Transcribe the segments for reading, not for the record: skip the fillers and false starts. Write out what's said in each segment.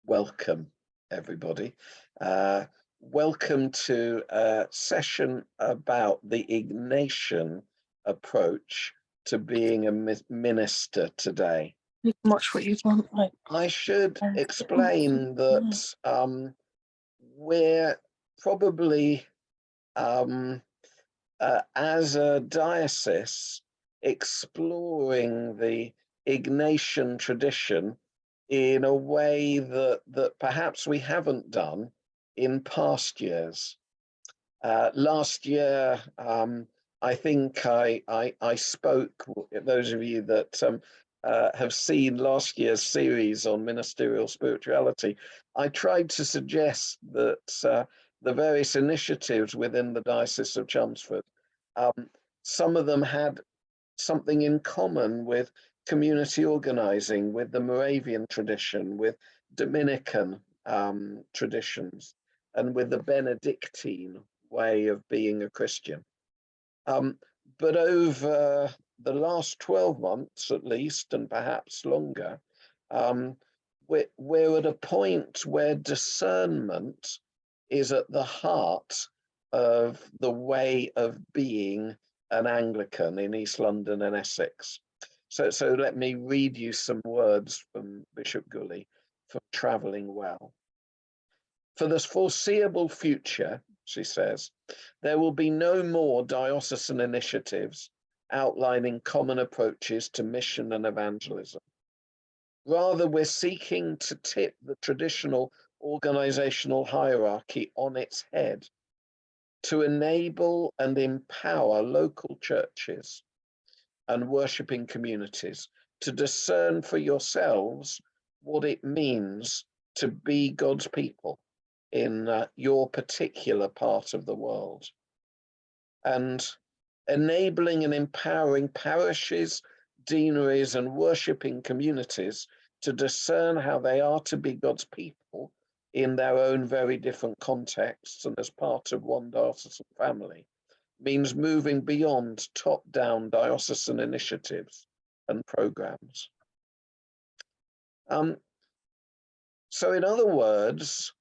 welcome, everybody. Welcome to a session about the Ignatian approach to being a minister today. You can watch what you want. I should explain that we're probably, as a diocese, exploring the Ignatian tradition in a way that perhaps we haven't done in past years. Last year, I think I spoke, those of you that have seen last year's series on ministerial spirituality, I tried to suggest that the various initiatives within the Diocese of Chelmsford, some of them had something in common with community organizing, with the Moravian tradition, with Dominican traditions, and with the Benedictine way of being a Christian. But over the last 12 months at least, and perhaps longer, we're at a point where discernment is at the heart of the way of being an Anglican in East London and Essex. So let me read you some words from Bishop Gully for Travelling Well. For the foreseeable future, she says, there will be no more diocesan initiatives outlining common approaches to mission and evangelism. Rather, we're seeking to tip the traditional organizational hierarchy on its head to enable and empower local churches and worshipping communities to discern for yourselves what it means to be God's people in your particular part of the world, and enabling and empowering parishes, deaneries, and worshipping communities to discern how they are to be God's people in their own very different contexts and as part of one diocesan family, means moving beyond top-down diocesan initiatives and programs. So in other words,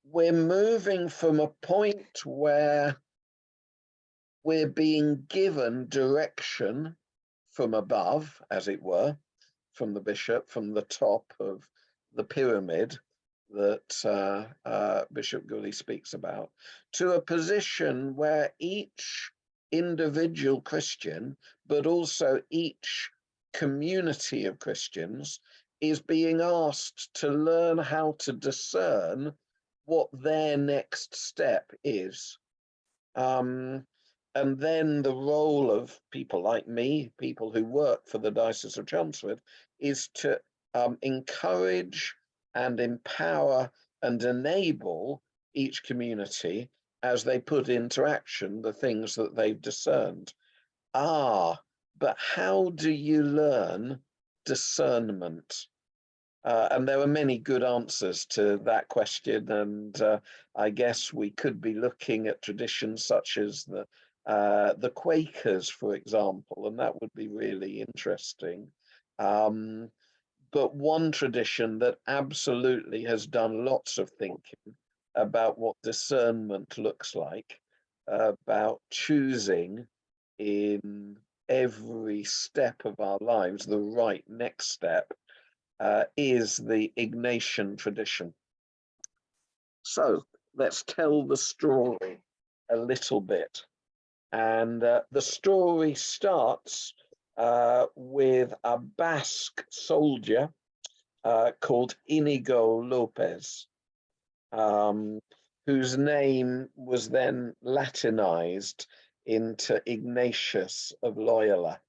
we're moving from a point where we're being given direction from above, as it were, from the bishop, from the top of the pyramid that Bishop Gully speaks about, to a position where each individual Christian, but also each community of Christians, is being asked to learn how to discern what their next step is. And then the role of people like me, people who work for the Diocese of Chelmsford, is to encourage and empower and enable each community as they put into action the things that they've discerned. But how do you learn discernment? And there are many good answers to that question, and I guess we could be looking at traditions such as the Quakers, for example, and that would be really interesting. But one tradition that absolutely has done lots of thinking about what discernment looks like, about choosing in every step of our lives the right next step, is the Ignatian tradition. So let's tell the story a little bit. And the story starts with a Basque soldier called Inigo Lopez, whose name was then Latinized into Ignatius of Loyola.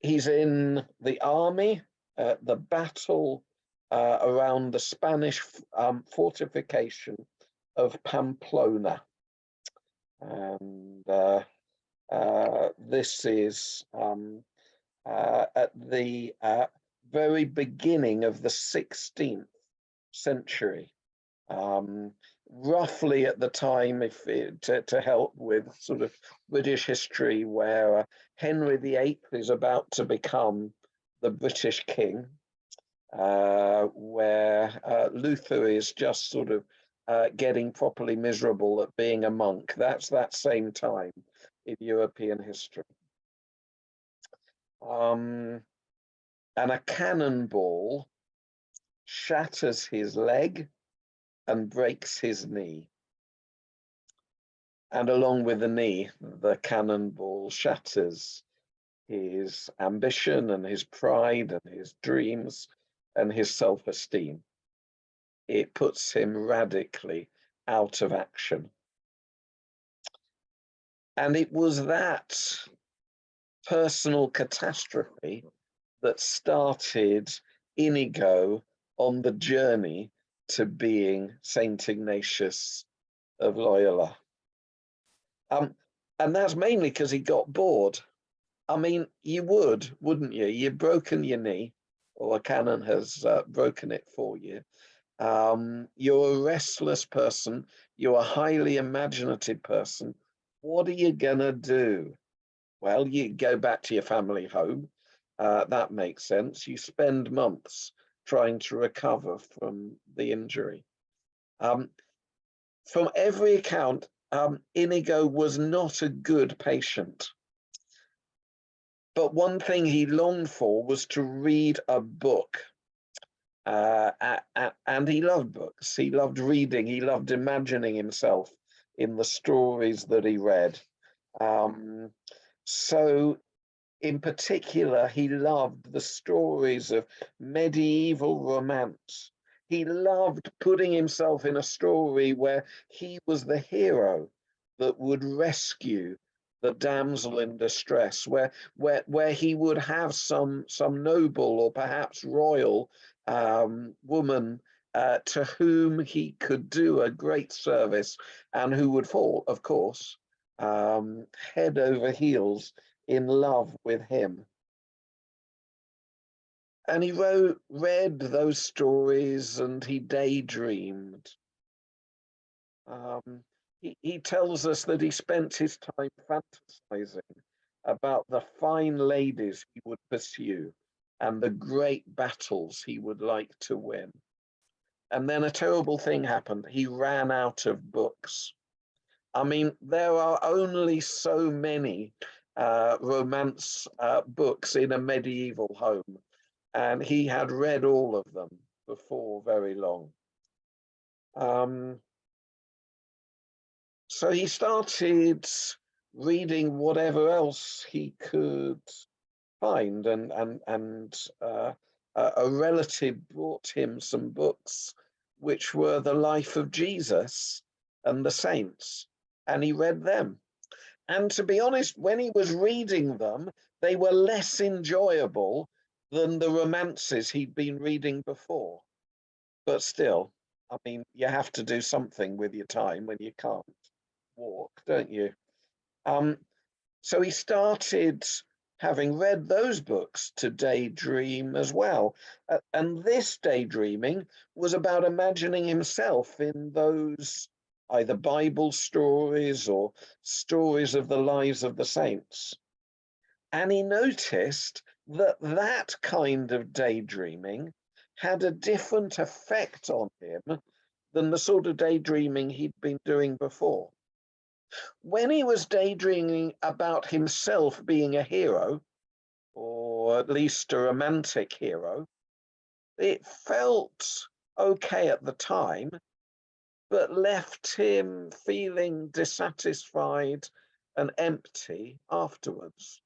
He's in the army at the battle around the Spanish fortification of Pamplona. And this is at the very beginning of the 16th century. roughly at the time, to help with sort of British history, where Henry VIII is about to become the British king, where Luther is just sort of getting properly miserable at being a monk. That's that same time in European history. And a cannonball shatters his leg and breaks his knee. And along with the knee, the cannonball shatters his ambition and his pride and his dreams and his self-esteem. It puts him radically out of action. And it was that personal catastrophe that started Inigo on the journey to being Saint Ignatius of Loyola. And that's mainly because he got bored. I mean, you would, wouldn't you? You've broken your knee, or a cannon has broken it for you. You're a restless person. You're a highly imaginative person. What are you gonna do? Well, you go back to your family home. That makes sense. You spend months trying to recover from the injury. From every account, Inigo was not a good patient. But one thing he longed for was to read a book. And he loved books. He loved reading. He loved imagining himself in the stories that he read. So in particular, he loved the stories of medieval romance. He loved putting himself in a story where he was the hero that would rescue the damsel in distress, where he would have some noble or perhaps royal woman to whom he could do a great service, and who would fall, of course, head over heels in love with him. And he read those stories and he daydreamed. He tells us that he spent his time fantasizing about the fine ladies he would pursue and the great battles he would like to win. And then a terrible thing happened. He ran out of books. I mean, there are only so many romance books in a medieval home, and he had read all of them before very long. So he started reading whatever else he could find, and a relative brought him some books which were the life of Jesus and the saints, and he read them. And to be honest, when he was reading them, they were less enjoyable than the romances he'd been reading before. But still, I mean, you have to do something with your time when you can't walk, don't you? So he started, having read those books, to daydream as well. And this daydreaming was about imagining himself in those either Bible stories or stories of the lives of the saints. And he noticed that that kind of daydreaming had a different effect on him than the sort of daydreaming he'd been doing before. When he was daydreaming about himself being a hero, or at least a romantic hero, it felt okay at the time, but left him feeling dissatisfied and empty afterwards.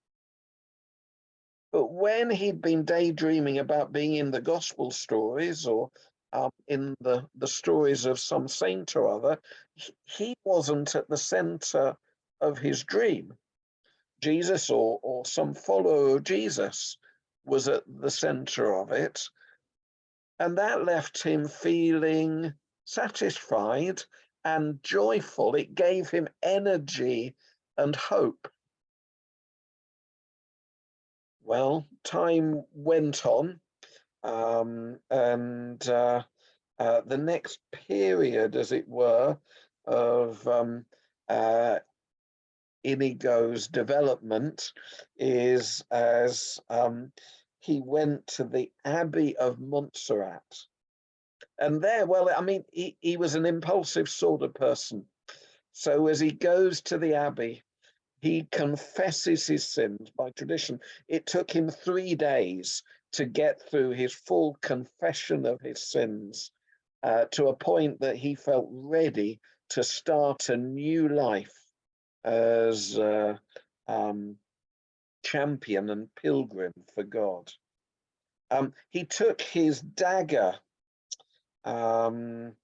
But when he'd been daydreaming about being in the gospel stories, or in the stories of some saint or other, he wasn't at the center of his dream. Jesus, or some follower of Jesus, was at the center of it. And that left him feeling satisfied and joyful. It gave him energy and hope. Well, time went on, and The next period, as it were, of Inigo's development is as he went to the Abbey of Montserrat. And there, well, I mean, he was an impulsive sort of person. So as he goes to the Abbey, he confesses his sins by tradition. It took him 3 days to get through his full confession of his sins to a point that he felt ready to start a new life as champion and pilgrim for God. He took his dagger and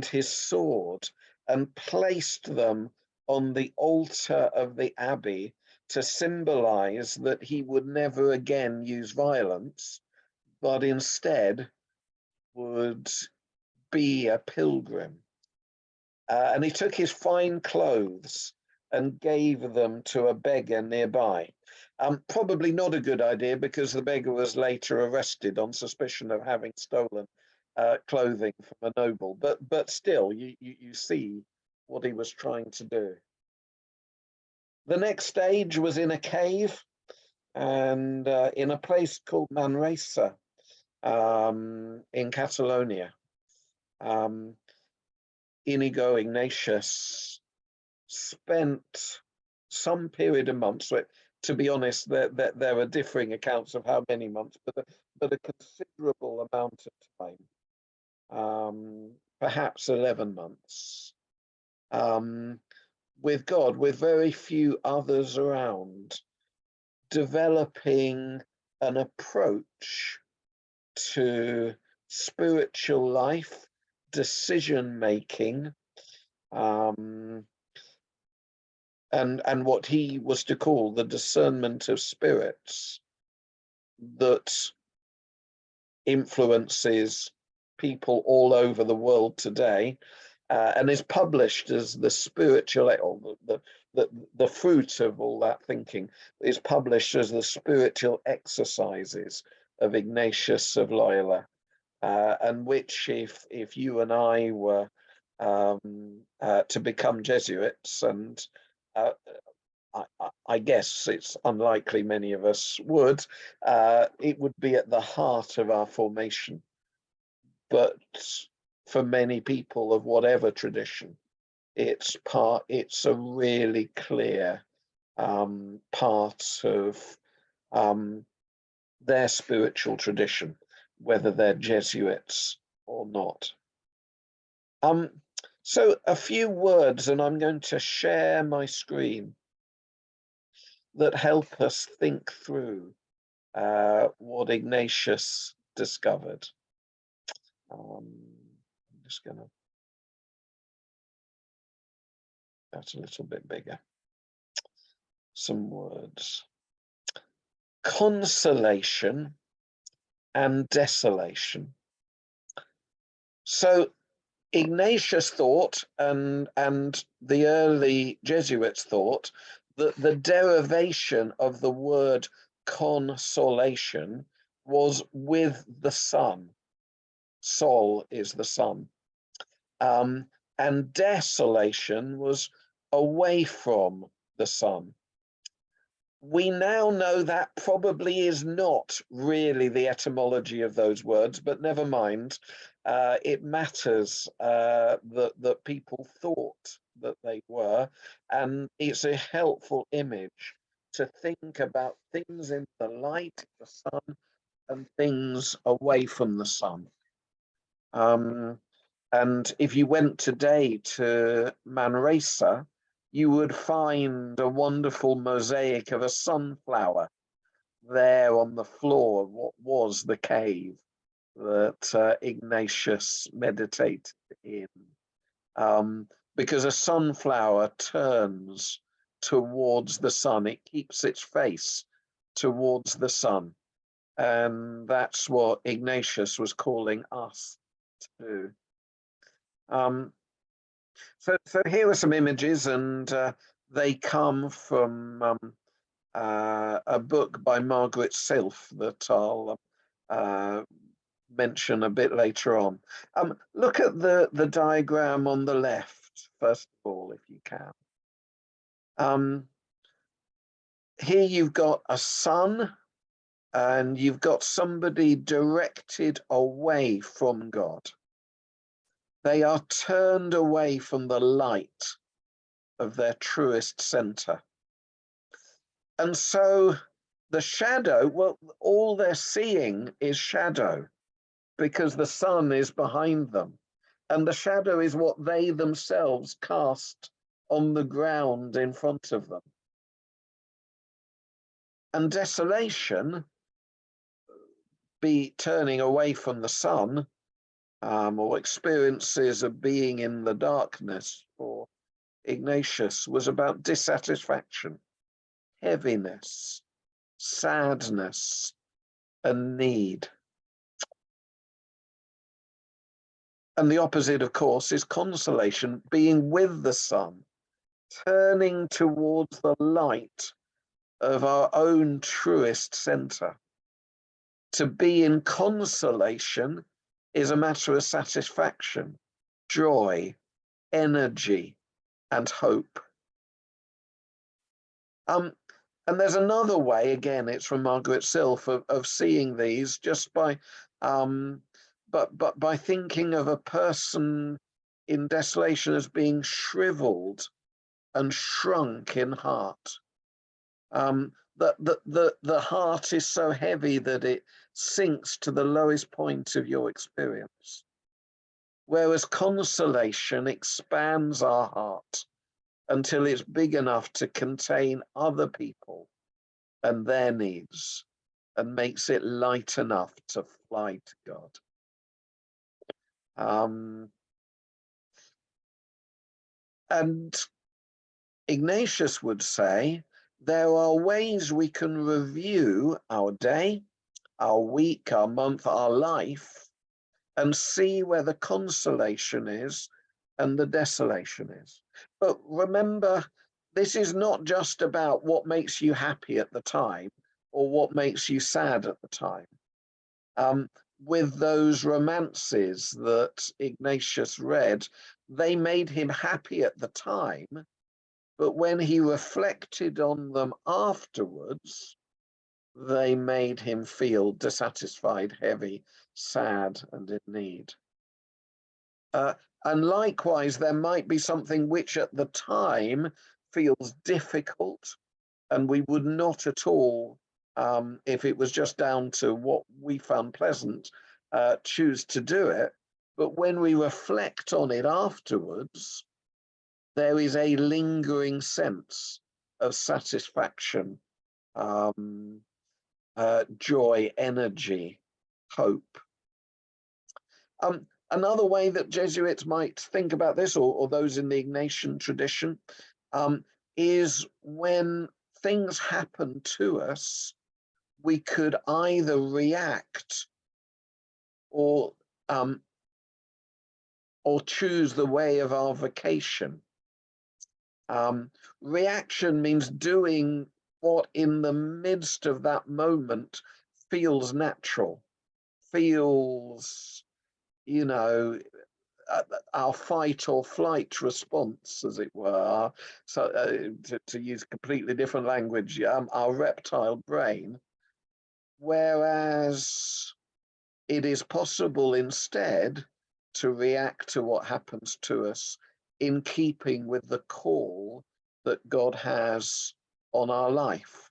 his sword and placed them on the altar of the abbey to symbolize that he would never again use violence, but instead would be a pilgrim. And he took his fine clothes and gave them to a beggar nearby. Probably not a good idea, because the beggar was later arrested on suspicion of having stolen clothing from a noble. But still, you see what he was trying to do. The next stage was in a cave, and in a place called Manresa in Catalonia. Inigo Ignatius spent some period of months. So to be honest, there are differing accounts of how many months, but a considerable amount of time, perhaps 11 months, with God, with very few others around, developing an approach to spiritual life, decision making, and what he was to call the discernment of spirits that influences people all over the world today, and is published as the spiritual, or the fruit of all that thinking is published as the spiritual exercises of Ignatius of Loyola, and which, if you and I were to become Jesuits, and I guess it's unlikely many of us would, it would be at the heart of our formation. But for many people of whatever tradition, it's a really clear part of their spiritual tradition, whether they're Jesuits or not. So a few words, and I'm going to share my screen, that help us think through what Ignatius discovered. I'm just going to, that's a little bit bigger. Some words. Consolation and desolation. So Ignatius thought, and the early Jesuits thought, that the derivation of the word consolation was with the sun. Sol is the sun. And desolation was away from the sun. We now know that probably is not really the etymology of those words, but never mind. It matters that people thought that they were, and it's a helpful image to think about things in the light, the sun, and things away from the sun. And if you went today to Manresa, you would find a wonderful mosaic of a sunflower there on the floor of what was the cave that Ignatius meditated in. Because a sunflower turns towards the sun, it keeps its face towards the sun. And that's what Ignatius was calling us to do. So here are some images, and they come from a book by Margaret Silf that I'll mention a bit later on. Look at the diagram on the left, first of all, if you can. Here you've got a sun, and you've got somebody directed away from God. They are turned away from the light of their truest center. And so the shadow, well, all they're seeing is shadow, because the sun is behind them. And the shadow is what they themselves cast on the ground in front of them. And desolation, be turning away from the sun, or experiences of being in the darkness for Ignatius, was about dissatisfaction, heaviness, sadness, and need. And the opposite, of course, is consolation, being with the sun, turning towards the light of our own truest center. To be in consolation is a matter of satisfaction, joy, energy, and hope. And there's another way, again, it's from Margaret Silf, of seeing these, just by but by thinking of a person in desolation as being shriveled and shrunk in heart. The heart is so heavy that it sinks to the lowest point of your experience. Whereas consolation expands our heart until it's big enough to contain other people and their needs, and makes it light enough to fly to God. And Ignatius would say, there are ways we can review our day, our week, our month, our life, and see where the consolation is and the desolation is. But remember, this is not just about what makes you happy at the time or what makes you sad at the time. With those romances that Ignatius read, they made him happy at the time, but when he reflected on them afterwards, they made him feel dissatisfied, heavy, sad, and in need. And likewise, there might be something which at the time feels difficult, and we would not at all, if it was just down to what we found pleasant, choose to do it. But when we reflect on it afterwards, there is a lingering sense of satisfaction, joy, energy, hope. Another way that Jesuits might think about this, or those in the Ignatian tradition, is when things happen to us, we could either react or choose the way of our vocation. Reaction means doing what in the midst of that moment feels natural, feels, you know, our fight or flight response, as it were. So to use completely different language, our reptile brain. Whereas it is possible instead to react to what happens to us in keeping with the call that God has on our life.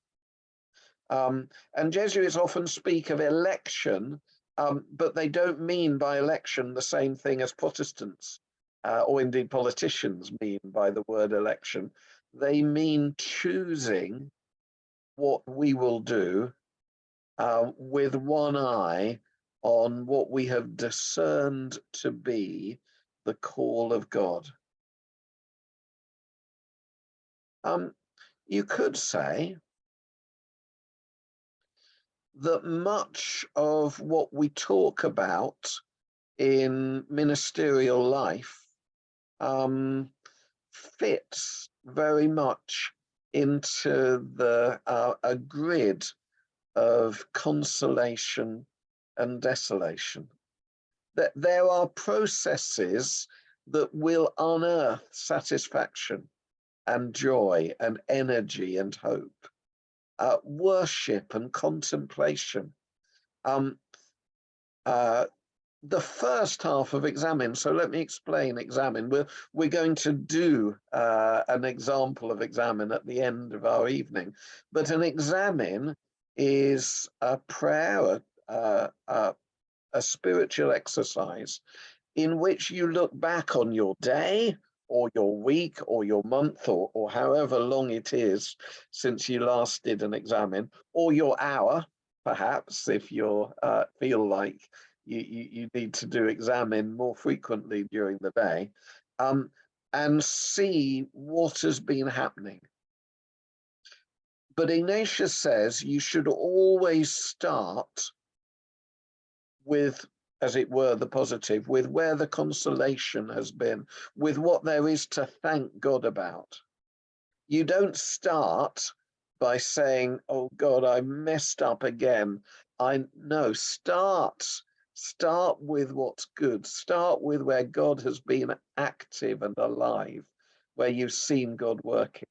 And Jesuits often speak of election, but they don't mean by election the same thing as Protestants, or indeed politicians mean by the word election. They mean choosing what we will do with one eye on what we have discerned to be the call of God. You could say that much of what we talk about in ministerial life fits very much into a grid of consolation and desolation. that there are processes that will unearth satisfaction and joy and energy and hope, worship and contemplation. The first half of Examine, so let me explain Examine. We're going to do an example of Examine at the end of our evening, but an Examine is a prayer, a spiritual exercise in which you look back on your day or your week or your month or however long it is since you last did an Examine, or your hour, perhaps, if you feel like you need to do Examine more frequently during the day, and see what has been happening. But Ignatius says you should always start with, as it were, the positive, with where the consolation has been, with what there is to thank God about. You don't start by saying, oh God, I messed up again. No, start with what's good. Start with where God has been active and alive, where you've seen God working.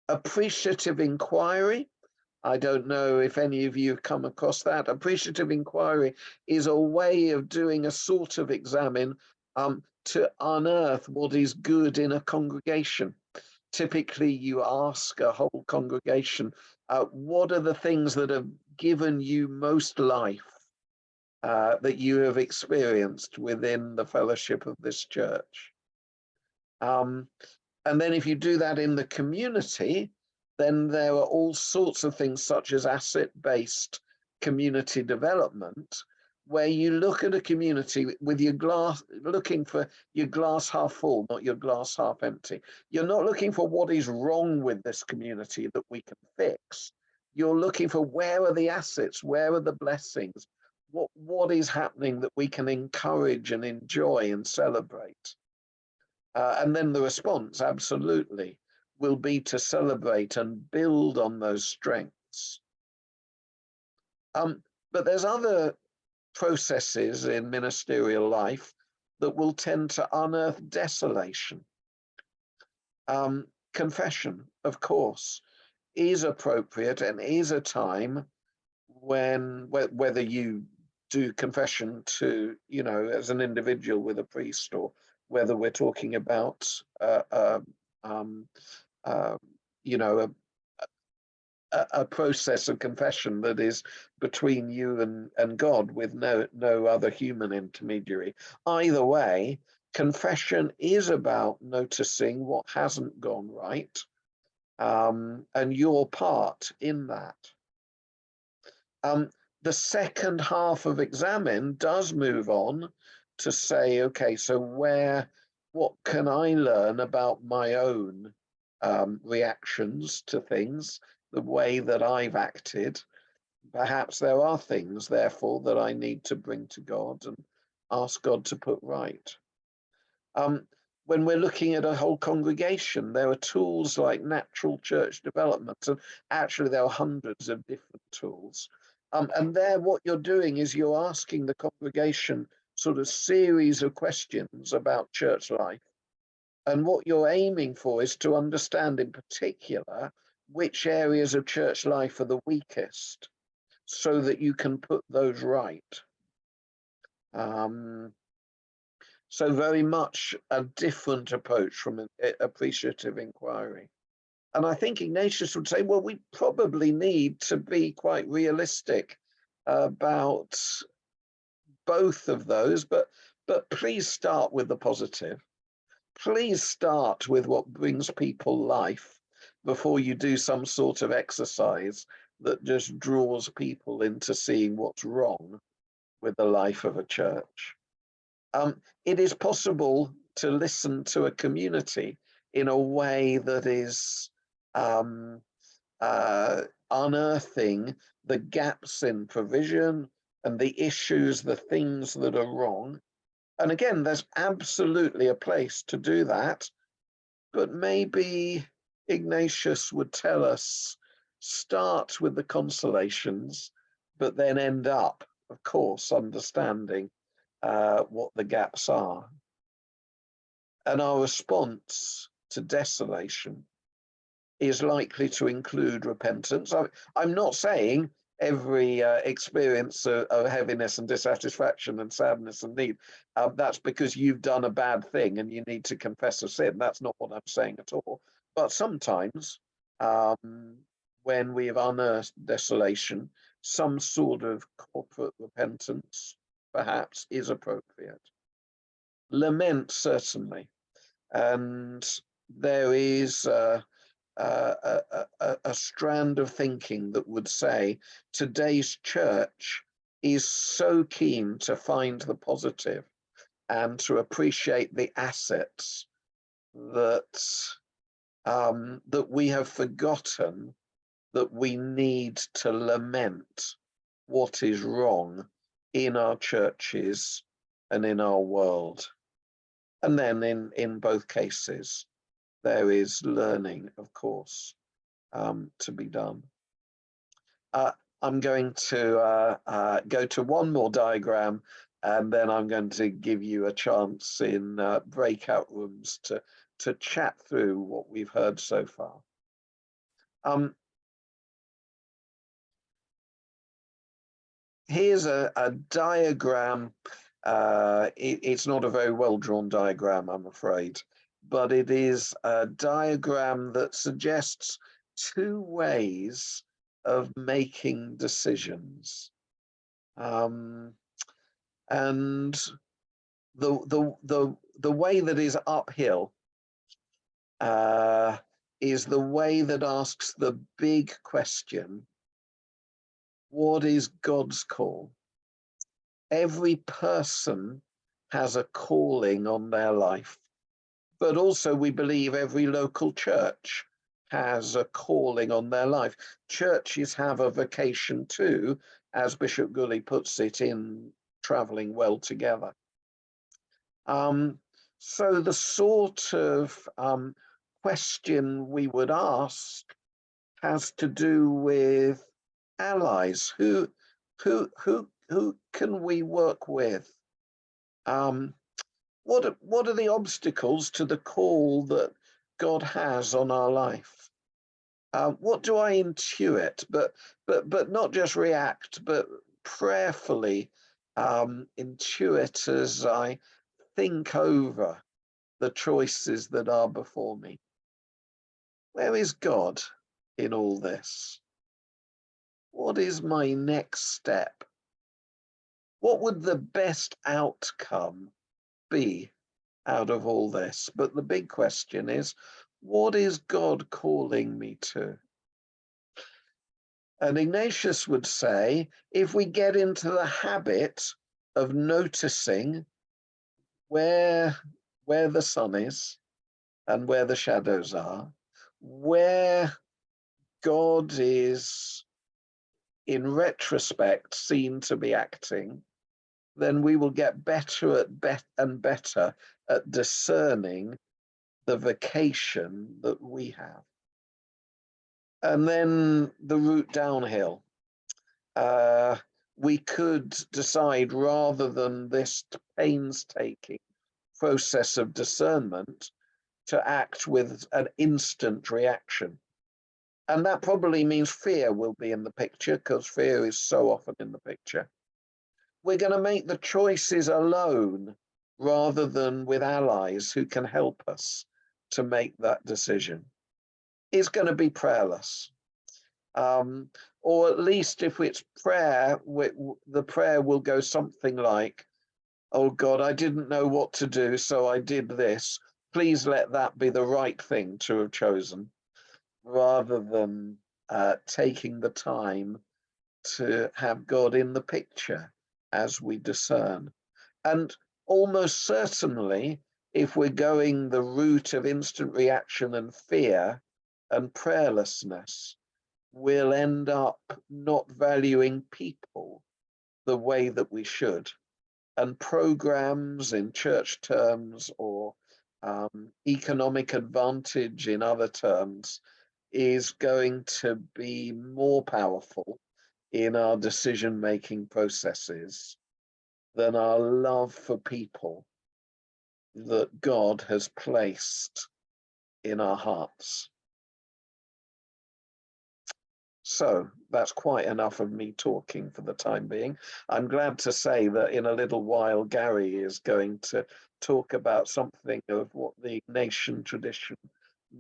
Appreciative inquiry. I don't know if any of you have come across that. Appreciative inquiry is a way of doing a sort of Examine to unearth what is good in a congregation. Typically, you ask a whole congregation, what are the things that have given you most life that you have experienced within the fellowship of this church? And then if you do that in the community, then there are all sorts of things such as asset-based community development, where you look at a community with your glass, looking for your glass half full, not your glass half empty. You're not looking for what is wrong with this community that we can fix. You're looking for where are the assets, where are the blessings, what is happening that we can encourage and enjoy and celebrate. And then the response, absolutely, will be to celebrate and build on those strengths. But there's other processes in ministerial life that will tend to unearth desolation. Confession, of course, is appropriate and is a time when, whether you do confession to, as an individual with a priest, or whether we're talking about, a process of confession that is between you and God with no other human intermediary. Either way, confession is about noticing what hasn't gone right, and your part in that. The second half of Examine does move on to say, okay, so what can I learn about my own reactions to things, the way that I've acted? Perhaps there are things, therefore, that I need to bring to God and ask God to put right. When we're looking at a whole congregation, there are tools like natural church development, and actually there are hundreds of different tools. And there, what you're doing is you're asking the congregation sort of series of questions about church life. And what you're aiming for is to understand in particular which areas of church life are the weakest, so that you can put those right. So very much a different approach from an appreciative inquiry. And I think Ignatius would say, well, we probably need to be quite realistic about both of those, but please start with the positive. Please start with what brings people life before you do some sort of exercise that just draws people into seeing what's wrong with the life of a church. It is possible to listen to a community in a way that is unearthing the gaps in provision and the issues, the things that are wrong. And again, there's absolutely a place to do that, but maybe Ignatius would tell us, start with the consolations, but then end up of course, understanding what the gaps are. And our response to desolation is likely to include repentance. I'm not saying every experience of heaviness and dissatisfaction and sadness and need, that's because you've done a bad thing and you need to confess a sin. That's not what I'm saying at all. But sometimes when we have unearthed desolation, some sort of corporate repentance perhaps is appropriate. Lament, certainly. And there is a strand of thinking that would say today's church is so keen to find the positive and to appreciate the assets that that we have forgotten that we need to lament what is wrong in our churches and in our world. And then in both cases, there is learning, of course, to be done. I'm going to go to one more diagram, and then I'm going to give you a chance in breakout rooms to chat through what we've heard so far. Here's a diagram. It's not a very well-drawn diagram, I'm afraid, but it is a diagram that suggests two ways of making decisions. And the way that is uphill is the way that asks the big question: what is God's call? Every person has a calling on their life, but also we believe every local church has a calling on their life. Churches have a vocation too, as Bishop Gully puts it in Traveling Well Together. So the sort of question we would ask has to do with allies. Who can we work with? What are the obstacles to the call that God has on our life? What do I intuit, but not just react, but prayerfully intuit as I think over the choices that are before me? Where is God in all this? What is my next step? What would the best outcome be out of all this? But the big question is, what is God calling me to? And Ignatius would say, if we get into the habit of noticing where the sun is and where the shadows are, where God is in retrospect seen to be acting, then we will get better and better at discerning the vocation that we have. And then the route downhill. We could decide, rather than this painstaking process of discernment, to act with an instant reaction. And that probably means fear will be in the picture, because fear is so often in the picture. We're going to make the choices alone rather than with allies who can help us to make that decision. It's going to be prayerless. Or at least if it's prayer, the prayer will go something like, oh God, I didn't know what to do, so I did this. Please let that be the right thing to have chosen, rather than taking the time to have God in the picture as we discern. And almost certainly, if we're going the route of instant reaction and fear and prayerlessness, we'll end up not valuing people the way that we should. And programs in church terms, or economic advantage in other terms, is going to be more powerful in our decision-making processes than our love for people that God has placed in our hearts. So that's quite enough of me talking for the time being. I'm glad to say that in a little while, Gary is going to talk about something of what the Ignatian tradition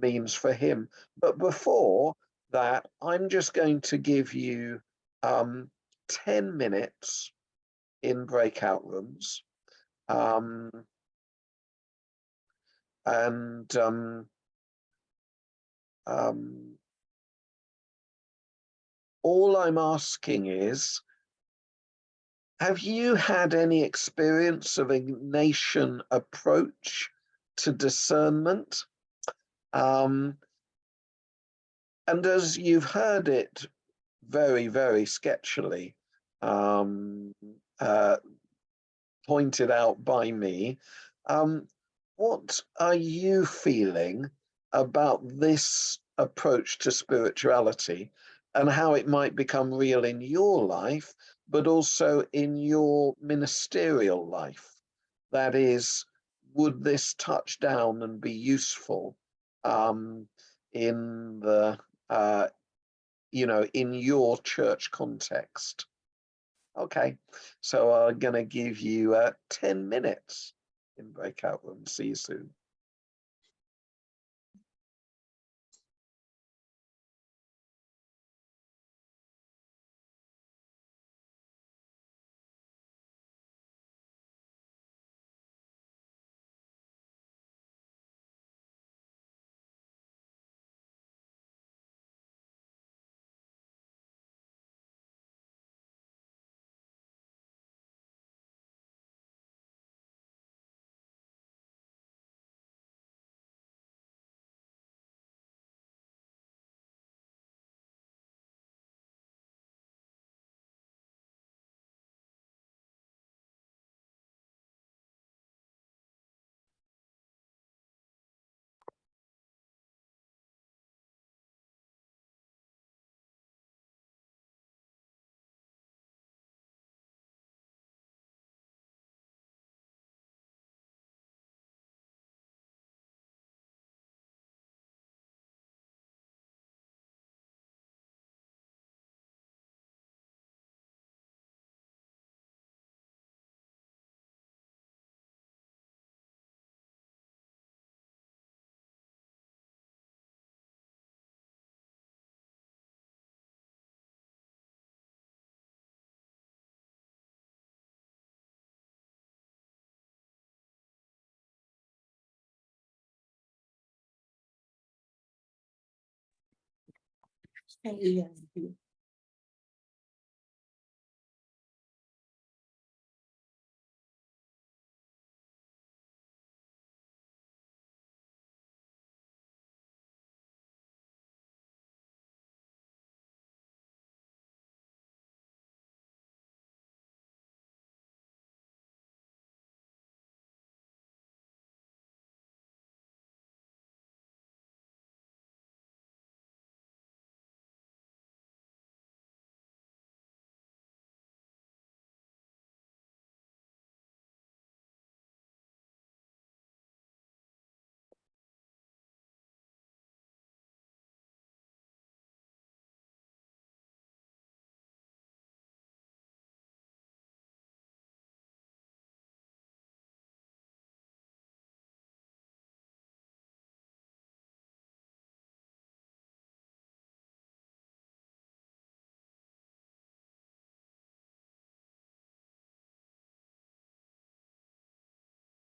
means for him. But before that, I'm just going to give you 10 minutes in breakout rooms. All I'm asking is, have you had any experience of Ignatian approach to discernment? And as you've heard it very, very sketchily pointed out by me, what are you feeling about this approach to spirituality and how it might become real in your life, but also in your ministerial life? That is, would this touch down and be useful in the, in your church context? Okay, so I'm going to give you 10 minutes in breakout room. See you soon.